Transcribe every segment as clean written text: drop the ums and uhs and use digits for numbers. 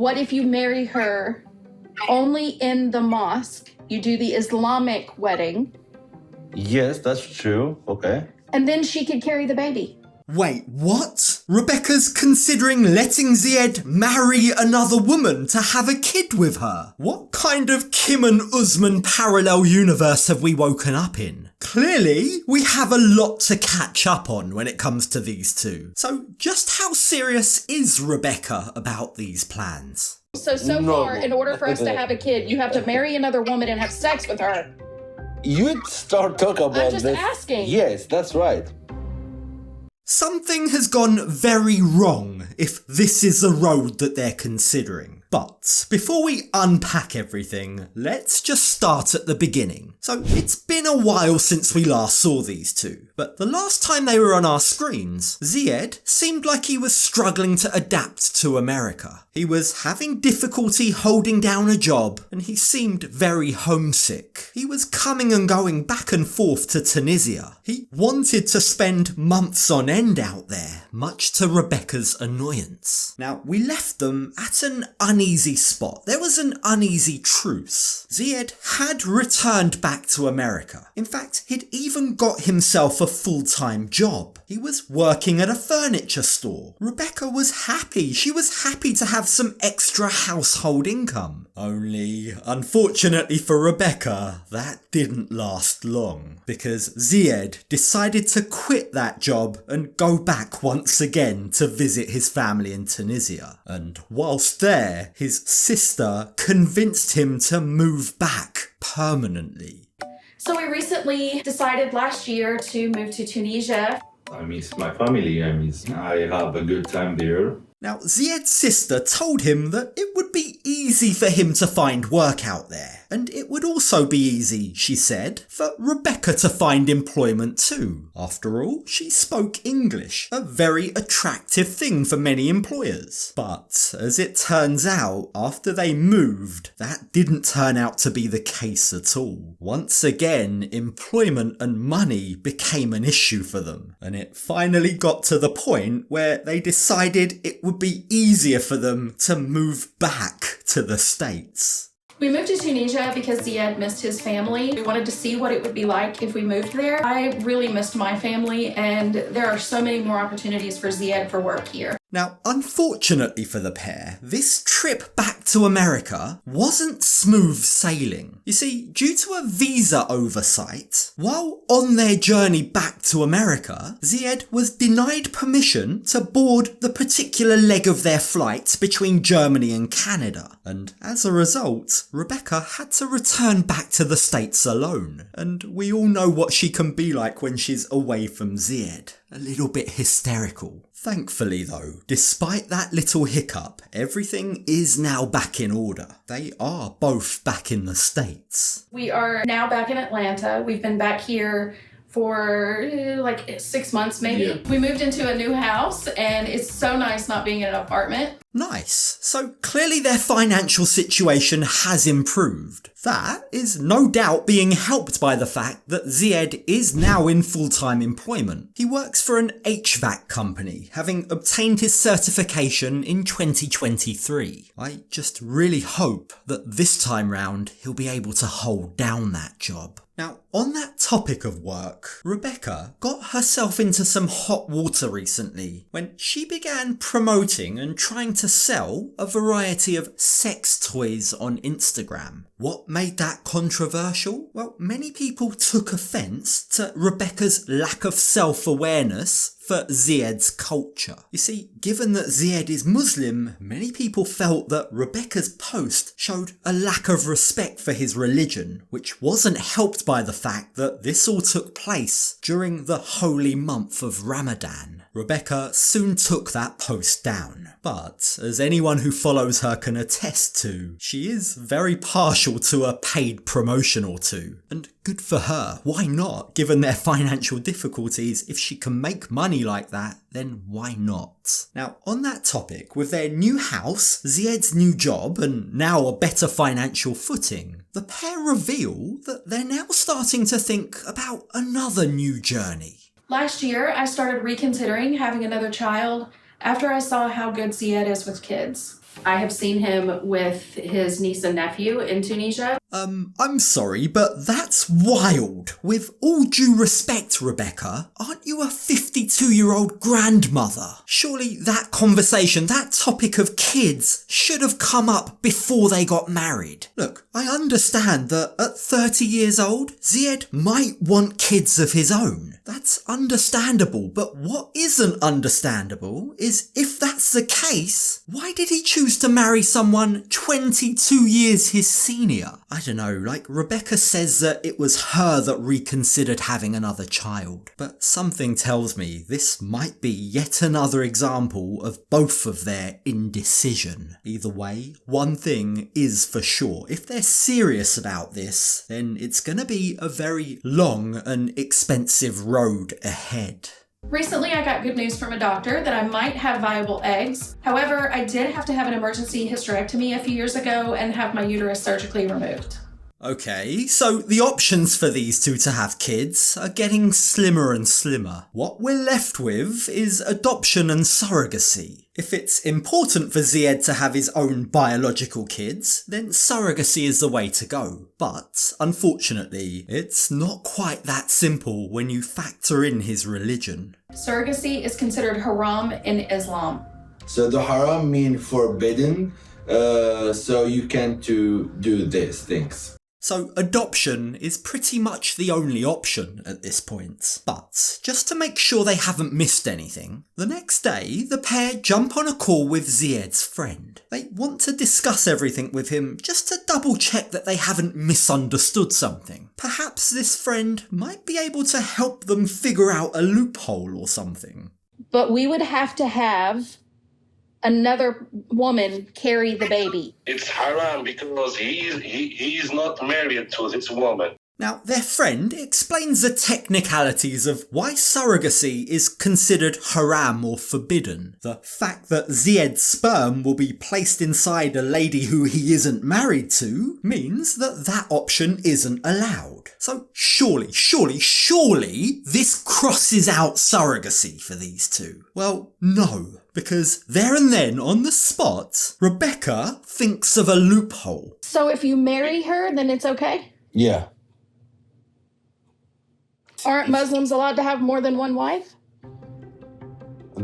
What if you marry her only in the mosque? You do the Islamic wedding. Yes, that's true. Okay. And then she could carry the baby. Wait, what? Rebecca's considering letting Zied marry another woman to have a kid with her? What kind of Kim and Usman parallel universe have we woken up in? Clearly, we have a lot to catch up on when it comes to these two. So just how serious is Rebecca about these plans? So far, in order for us to have a kid, you have to marry another woman and have sex with her. You start talking about I'm just this. asking. Yes, that's right. Something has gone very wrong if this is the road that they're considering. But before we unpack everything, let's just start at the beginning. So it's been a while since we last saw these two, but the last time they were on our screens, Zied seemed like he was struggling to adapt to America. He was having difficulty holding down a job, and he seemed very homesick. He was coming and going back and forth to Tunisia. He wanted to spend months on end out there, much to Rebecca's annoyance. Now, we left them at an uneasy spot. There was an uneasy truce. Zied had returned back to America. In fact, he'd even got himself a full-time job. He was working at a furniture store. Rebecca was happy. She was happy to have some extra household income. Only, unfortunately for Rebecca, that didn't last long, because Zied decided to quit that job and go back once again to visit his family in Tunisia. And whilst there, his sister convinced him to move back permanently. So we recently decided last year to move to Tunisia. I miss my family. I have a good time there. Now, Zied's sister told him that it would be easy for him to find work out there, and it would also be easy, she said, for Rebecca to find employment too. After all, she spoke English, a very attractive thing for many employers. But, as it turns out, after they moved, that didn't turn out to be the case at all. Once again, employment and money became an issue for them, and it finally got to the point where they decided it would be easier for them to move back to the States. We moved to Tunisia because Zied missed his family. We wanted to see what it would be like if we moved there. I really missed my family, and there are so many more opportunities for Zied for work here. Now, unfortunately for the pair, this trip back to America wasn't smooth sailing. You see, due to a visa oversight, while on their journey back to America, Zied was denied permission to board the particular leg of their flight between Germany and Canada. And as a result, Rebecca had to return back to the States alone. And we all know what she can be like when she's away from Zied. A little bit hysterical. Thankfully though, despite that little hiccup, everything is now back in order. They are both back in the States. We are now back in Atlanta. We've been back here for like 6 months maybe. Yeah. We moved into a new house, and it's so nice not being in an apartment. Nice. So clearly their financial situation has improved. That is no doubt being helped by the fact that Zied is now in full-time employment. He works for an HVAC company, having obtained his certification in 2023. I just really hope that this time round he'll be able to hold down that job. Now, on that topic of work, Rebecca got herself into some hot water recently when she began promoting and trying to sell a variety of sex toys on Instagram. What made that controversial? Well, many people took offence to Rebecca's lack of self-awareness for Zied's culture. You see, given that Zied is Muslim, many people felt that Rebecca's post showed a lack of respect for his religion, which wasn't helped by the fact that this all took place during the holy month of Ramadan. Rebecca soon took that post down, but as anyone who follows her can attest to, she is very partial to a paid promotion or two. And good for her, why not? Given their financial difficulties, if she can make money like that, then why not? Now, on that topic, with their new house, Zied's new job, and now a better financial footing, the pair reveal that they're now starting to think about another new journey. Last year, I started reconsidering having another child after I saw how good Zied is with kids. I have seen him with his niece and nephew in Tunisia. I'm sorry, but that's wild. With all due respect, Rebecca, aren't you a 52-year-old grandmother? Surely that conversation, that topic of kids, should have come up before they got married. Look, I understand that at 30 years old, Zied might want kids of his own. That's understandable, but what isn't understandable is if that's the case, why did he choose to marry someone 22 years his senior? I don't know, like Rebecca says that it was her that reconsidered having another child, but something tells me this might be yet another example of both of their indecision. Either way, one thing is for sure, if they're serious about this, then it's gonna be a very long and expensive road ahead. Recently, I got good news from a doctor that I might have viable eggs. However, I did have to have an emergency hysterectomy a few years ago and have my uterus surgically removed. Okay, so the options for these two to have kids are getting slimmer and slimmer. What we're left with is adoption and surrogacy. If it's important for Zied to have his own biological kids, then surrogacy is the way to go. But, unfortunately, it's not quite that simple when you factor in his religion. Surrogacy is considered haram in Islam. So the haram mean forbidden, so you can't do these things. So adoption is pretty much the only option at this point. But just to make sure they haven't missed anything, the next day the pair jump on a call with Zied's friend. They want to discuss everything with him just to double check that they haven't misunderstood something. Perhaps this friend might be able to help them figure out a loophole or something. But we would have to have another woman carry the baby. It's haram because he is not married to this woman. Now, their friend explains the technicalities of why surrogacy is considered haram or forbidden. The fact that Zied's sperm will be placed inside a lady who he isn't married to means that that option isn't allowed. So surely, this crosses out surrogacy for these two. Well, no. Because there and then, on the spot, Rebecca thinks of a loophole. So if you marry her, then it's okay? Yeah. Aren't Muslims allowed to have more than one wife?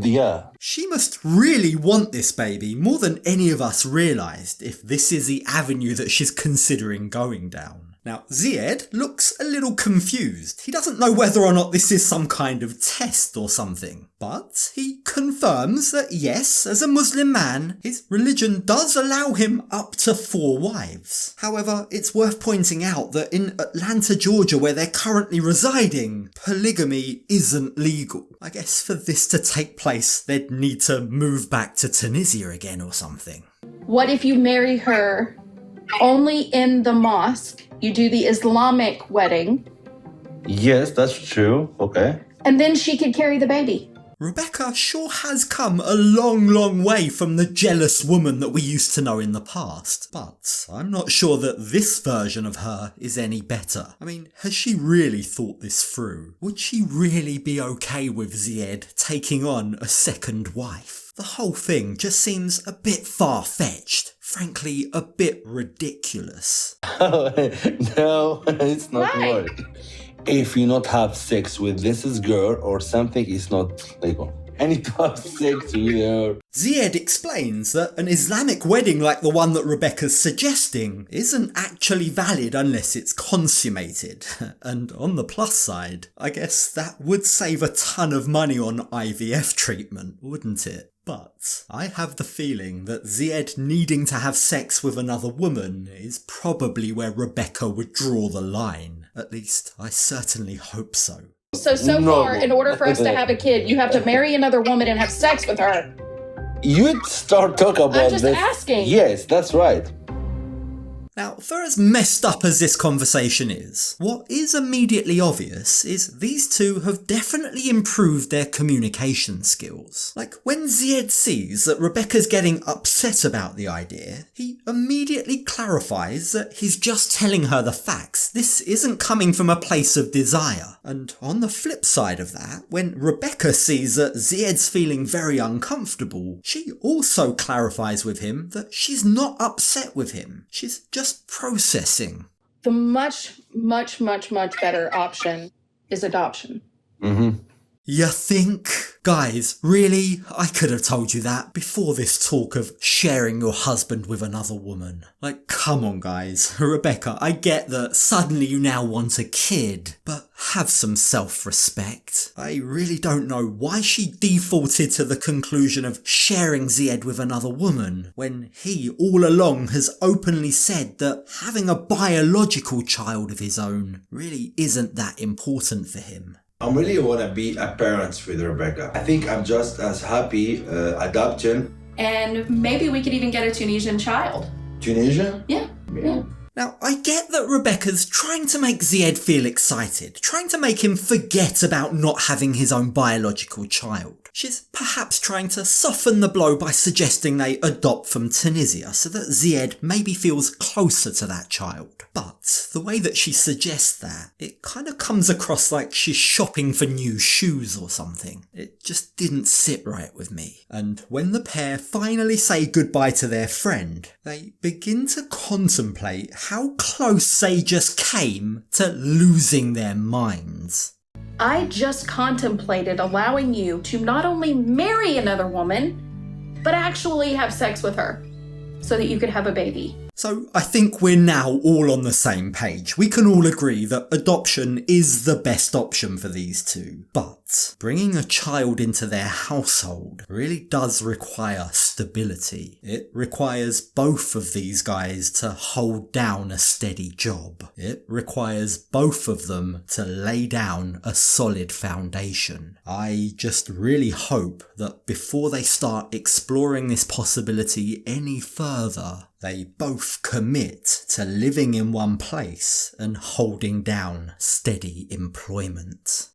Yeah. She must really want this baby more than any of us realised if this is the avenue that she's considering going down. Now, Zied looks a little confused. He doesn't know whether or not this is some kind of test or something. But he confirms that yes, as a Muslim man, his religion does allow him up to 4 wives. However, it's worth pointing out that in Atlanta, Georgia, where they're currently residing, polygamy isn't legal. I guess for this to take place, they'd need to move back to Tunisia again or something. What if you marry her only in the mosque? You do the Islamic wedding. Yes, that's true. Okay. And then she could carry the baby. Rebecca sure has come a long way from the jealous woman that we used to know in the past. But I'm not sure that this version of her is any better. I mean, has she really thought this through? Would she really be okay with Zied taking on a second wife? The whole thing just seems a bit far-fetched. Frankly, a bit ridiculous. No, it's not Right. right. If you not have sex with this girl or something, it's not legal. I need to have sex with her. Zied explains that an Islamic wedding like the one that Rebecca's suggesting isn't actually valid unless it's consummated. And on the plus side, I guess that would save a ton of money on IVF treatment, wouldn't it? But I have the feeling that Zied needing to have sex with another woman is probably where Rebecca would draw the line. At least, I certainly hope so. So No. far, in order for us to have a kid, you have to marry another woman and have sex with her. You start talking about I'm just this. asking. Yes, that's right. Now, for as messed up as this conversation is, what is immediately obvious is these two have definitely improved their communication skills. Like, when Zied sees that Rebecca's getting upset about the idea, he immediately clarifies that he's just telling her the facts. This isn't coming from a place of desire. And on the flip side of that, when Rebecca sees that Zied's feeling very uncomfortable, she also clarifies with him that she's not upset with him. She's just processing. The much better option is adoption. You think? Guys, really? I could have told you that before this talk of sharing your husband with another woman. Like, come on guys. Rebecca, I get that suddenly you now want a kid, but have some self-respect. I really don't know why she defaulted to the conclusion of sharing Zied with another woman, when he all along has openly said that having a biological child of his own really isn't that important for him. I really want to be a parent with Rebecca. I think I'm just as happy adoption. And maybe we could even get a Tunisian child. Tunisia? Yeah. Now, I get that Rebecca's trying to make Zied feel excited, trying to make him forget about not having his own biological child. She's perhaps trying to soften the blow by suggesting they adopt from Tunisia so that Zied maybe feels closer to that child. But the way that she suggests that, it kind of comes across like she's shopping for new shoes or something. It just didn't sit right with me. And when the pair finally say goodbye to their friend, they begin to contemplate how close they just came to losing their minds. I just contemplated allowing you to not only marry another woman, but actually have sex with her so that you could have a baby. So I think we're now all on the same page. We can all agree that adoption is the best option for these two. But bringing a child into their household really does require stability. It requires both of these guys to hold down a steady job. It requires both of them to lay down a solid foundation. I just really hope that before they start exploring this possibility any further, they both commit to living in one place and holding down steady employment.